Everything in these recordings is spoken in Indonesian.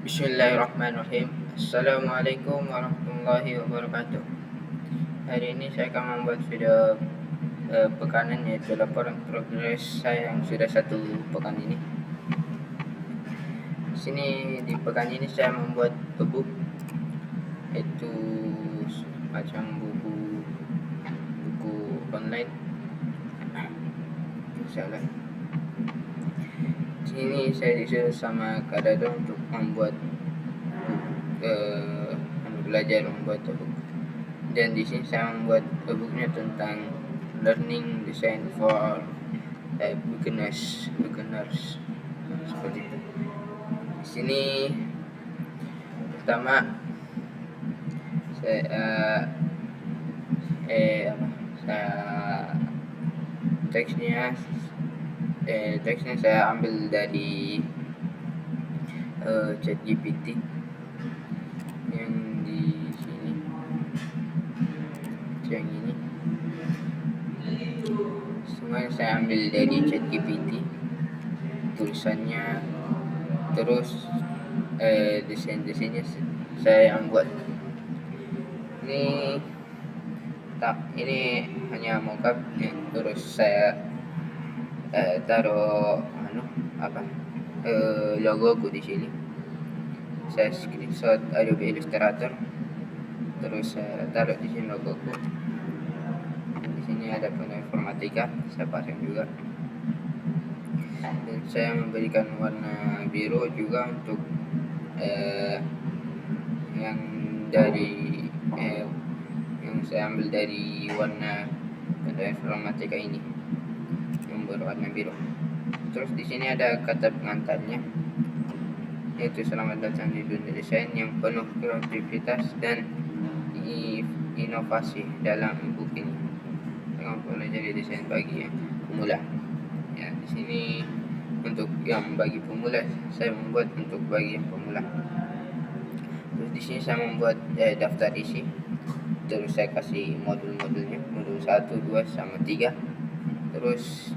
Bismillahirrahmanirrahim. Assalamualaikum warahmatullahi wabarakatuh. Hari ini saya akan membuat video pekanan, yaitu laporan progres saya yang sudah satu pekan ini. Di sini di pekan ini saya membuat e-book, yaitu macam buku online. Salah. Di sini saya disuruh sama Kak Dado untuk membuat belajar membuat e-book. Dan di sini saya membuat e-booknya tentang learning design for beginners seperti itu. Di sini pertama saya teksnya saya ambil dari ChatGPT yang di sini, yang ini semua saya ambil dari ChatGPT, tulisannya, terus desainnya saya yang buat. Ini hanya mockup ya. Terus saya taruh logoku di sini. Saya screenshot Adobe Illustrator, terus saya taruh di sini logoku. Di sini ada informatika, saya pasang juga. Dan saya memberikan warna biru juga untuk yang saya ambil dari warna informatika ini yang berwarna biru. Terus di sini ada kata pengantarnya, yaitu selamat datang di dunia desain yang penuh kreativitas dan inovasi. Dalam buku ini kamu boleh jadi desain bagi yang pemula. Ya, di sini untuk yang bagi pemula saya membuat untuk bagi yang pemula. Terus di sini saya membuat daftar isi. Terus saya kasih modul-modulnya, modul 1, 2, sama 3. Terus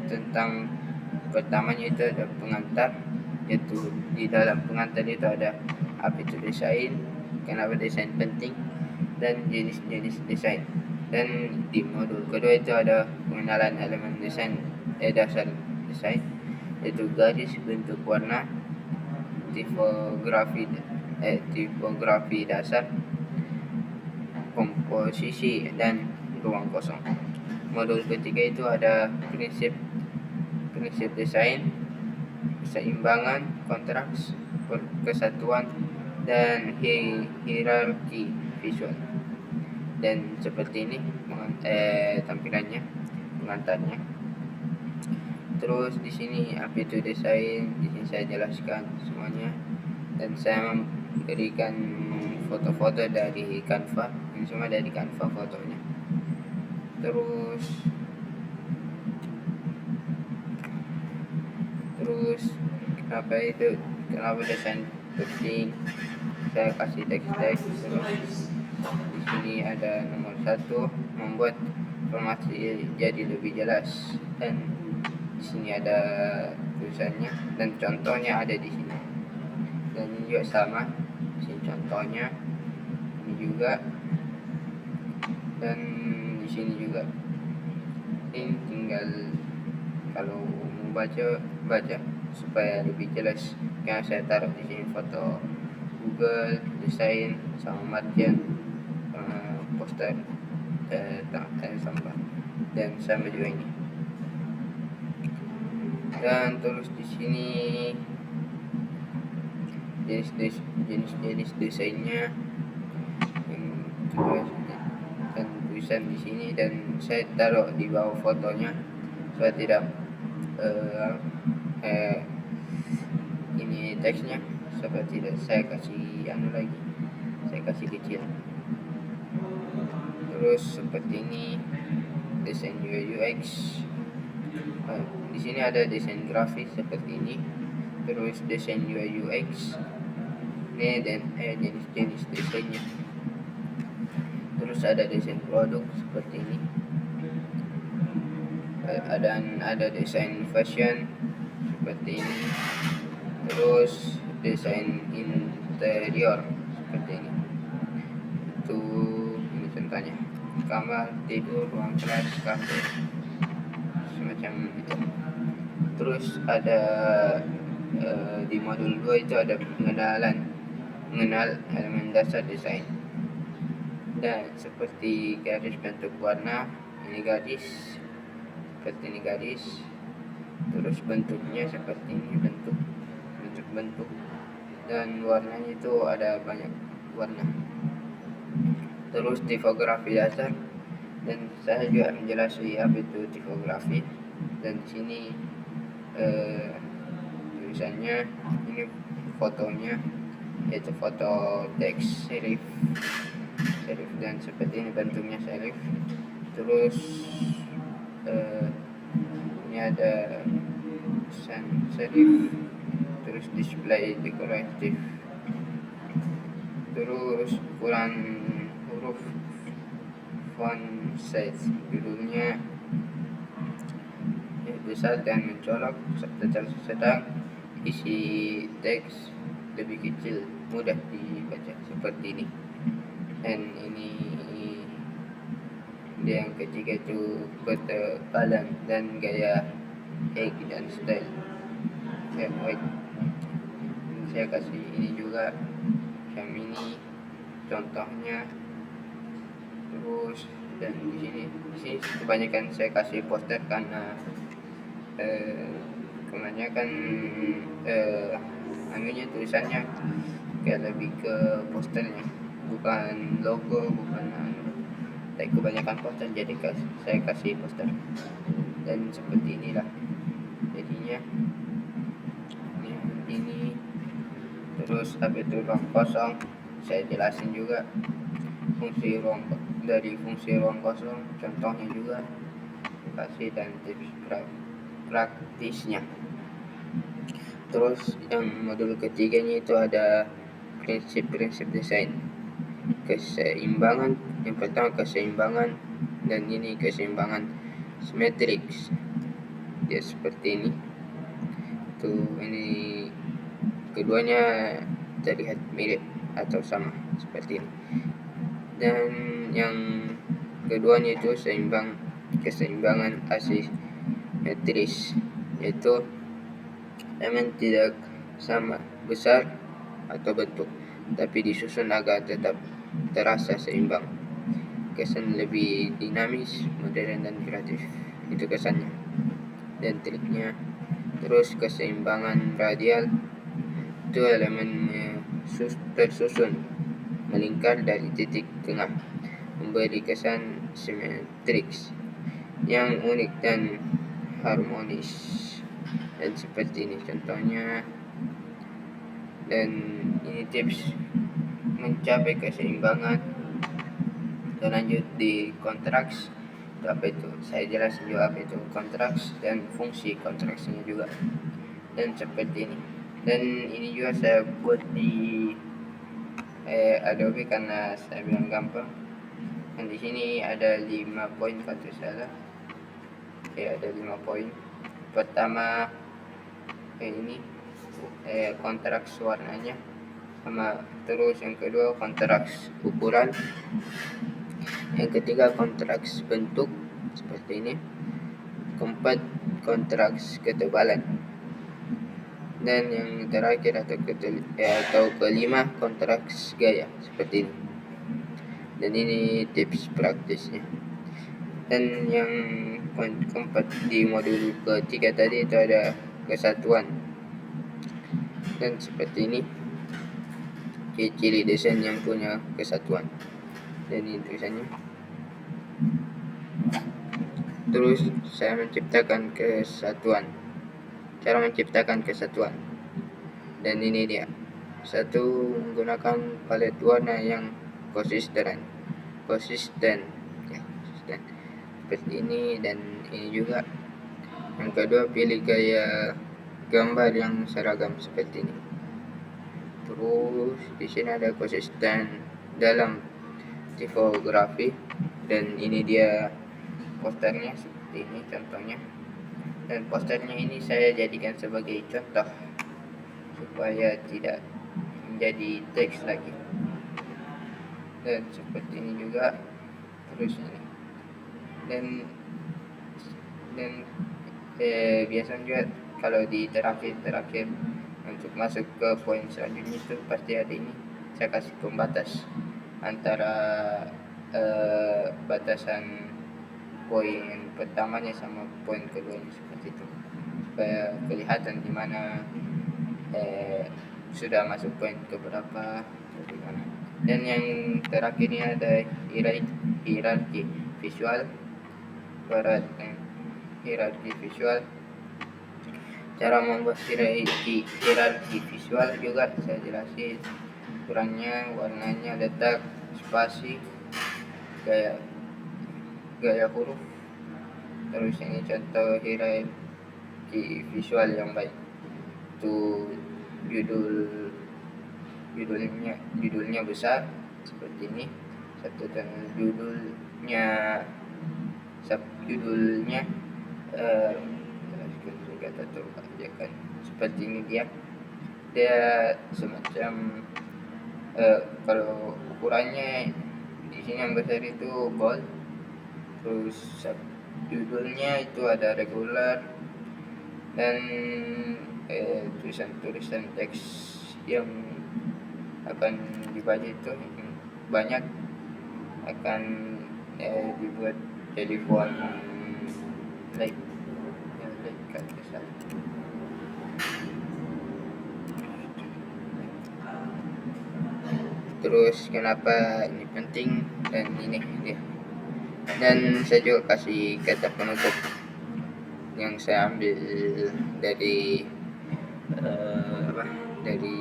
tentang pertamanya itu ada pengantar, yaitu di dalam pengantar itu ada apa itu desain, kenapa desain penting, dan jenis-jenis desain. Dan di modul kedua itu ada pengenalan elemen desain, dasar desain, yaitu garis, bentuk, warna, tipografi dasar, komposisi, dan ruang kosong. Modul ketiga itu ada prinsip desain, keseimbangan, kontras, kesatuan, dan hierarki visual. Dan seperti ini tampilannya, pengantarnya. Terus di sini apa itu desain, di sini saya jelaskan semuanya, dan saya memberikan foto-foto dari Canva. Ini semua dari Canva fotonya. Terus kenapa desain penting, saya kasih teks. Terus di sini ada nomor 1, membuat informasi jadi lebih jelas, dan di sini ada tulisannya dan contohnya ada di sini. Dan ini juga sama, di sini contohnya, ini juga, dan di sini juga. Ini tinggal kalau mau baca supaya lebih jelas. Karena saya taruh di sini foto Google desain sama margin, poster sampah, dan sama juga ini. Dan terus di sini jenis desainnya, dan tulisan di sini, dan saya taruh di bawah fotonya supaya tidak ini teksnya, supaya tidak saya kasih saya kasih kecil. Terus seperti ini desain UI UX. Di sini ada desain grafis seperti ini, terus desain UI UX ini, dan jenis-jenis desainnya. Terus ada desain produk seperti ini, ada desain fashion seperti ini, terus desain interior seperti ini. Ini contohnya, kamar tidur, ruang kelas, kafe, semacam itu. Terus ada di modul 2 itu ada mengenal elemen dasar desain, dan seperti garis bentuk warna, ini garis, seperti ini garis, terus bentuknya seperti ini, bentuk, dan warnanya itu ada banyak warna. Terus tipografi dasar, dan saya juga menjelaskan apa itu tipografi, dan di sini tulisannya, ini fotonya, yaitu foto teks serif, dan seperti ini bentuknya serif. Terus ini ada sans serif, terus display dekoratif, terus ukuran huruf, font size, judulnya besar dan mencolok, sedang isi teks lebih kecil, mudah dibaca seperti ini. Dan ini yang ketiga itu ketebalan dan gaya egg dan style white. Saya kasih ini juga, yang ini contohnya. Terus dan di sini kebanyakan saya kasih poster karena kebanyakan anunya, tulisannya kayak lebih ke posternya, bukan logo, bukan tapi kebanyakan poster, jadi saya kasih poster. Dan seperti inilah jadinya ini. Terus habis itu ruang kosong, saya jelasin juga fungsi ruang kosong, contohnya juga kasih, dan tips praktisnya. Terus yang modul ketiganya itu ada prinsip-prinsip desain, keseimbangan. Yang pertama keseimbangan, dan ini keseimbangan simetriks, dia seperti ini. Ini keduanya terlihat mirip atau sama seperti ini. Dan yang keduanya itu keseimbangan asimetris, yaitu elemen tidak sama besar atau bentuk, tapi disusun agar tetap terasa seimbang. Kesan lebih dinamis, modern, dan kreatif, itu kesannya dan triknya. Terus keseimbangan radial, itu elemen tersusun melingkar dari titik tengah, memberi kesan simetris yang unik dan harmonis, dan seperti ini contohnya. Dan ini tips mencapai keseimbangan. Kita lanjut di kontraks. Apa itu? Saya jelasin juga apa itu kontraks dan fungsi kontraksnya juga. Dan seperti ini. Dan ini juga saya buat di Adobe karena saya bilang gampang. Dan di sini ada 5 poin kalau salah. Ada 5 poin. Pertama ini kontraks warnanya sama. Terus yang kedua kontraks ukuran. Yang ketiga kontraks bentuk seperti ini. Keempat kontraks ketebalan. Dan yang terakhir atau kelima kontraks gaya seperti ini. Dan ini tips praktisnya. Dan yang keempat di modul ketiga tadi itu ada kesatuan. Dan seperti ini ciri desain yang punya kesatuan, dan ini tulisannya. Terus saya menciptakan kesatuan, cara menciptakan kesatuan, dan ini dia. Satu, menggunakan palet warna yang konsisten seperti ini, dan ini juga. Yang kedua, pilih gaya gambar yang seragam seperti ini. Terus di sini ada konsisten dalam tipografi, dan ini dia posternya seperti ini contohnya. Dan posternya ini saya jadikan sebagai contoh supaya tidak menjadi teks lagi. Dan seperti ini juga terus ini. Dan biasanya juga kalau di terakhir untuk masuk ke poin selanjutnya itu pasti ada ini, saya kasih pembatas antara batasan poin pertamanya sama poin keduanya seperti itu, supaya kelihatan di mana sudah masuk poin ke berapa atau gimana. Dan yang terakhir ini ada hierarki visual. Hierarki visual, cara membuat hierarki visual juga saya jelasin, ukurannya, warnanya, letak, spasi, gaya huruf. Terus ini contoh hierarki visual yang baik, itu judulnya besar seperti ini, judulnya seperti ini. Dia semacam kalau ukurannya di sini yang besar itu bold, terus judulnya itu ada regular, dan tulisan teks yang akan dibaca itu banyak, akan dibuat jadi font like kan bisa. Terus kenapa ini penting, dan ini dia. Dan saya juga kasih kata penutup yang saya ambil dari dari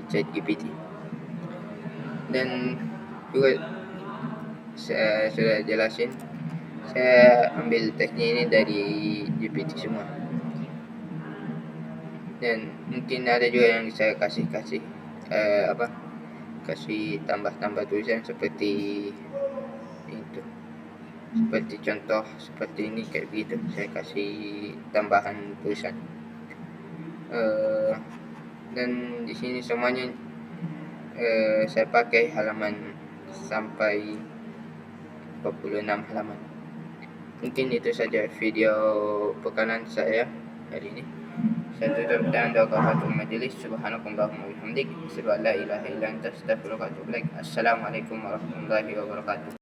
ChatGPT. Dan juga saya sudah jelasin, saya ambil teksnya ini dari GPT semua. Dan mungkin ada juga yang saya kasih tambah tulisan seperti itu, seperti contoh seperti ini kayak gitu, saya kasih tambahan tulisan. Dan di sini semuanya saya pakai halaman sampai 46 halaman. Mungkin itu saja video pekanan saya hari ini. Saya tutup dengan doa kafaratul majelis. Subhanakallahumma wa bihamdik, asyhadu an la ilaha illa anta, astaghfiruka wa atubu ilaik. Assalamualaikum warahmatullahi wabarakatuh.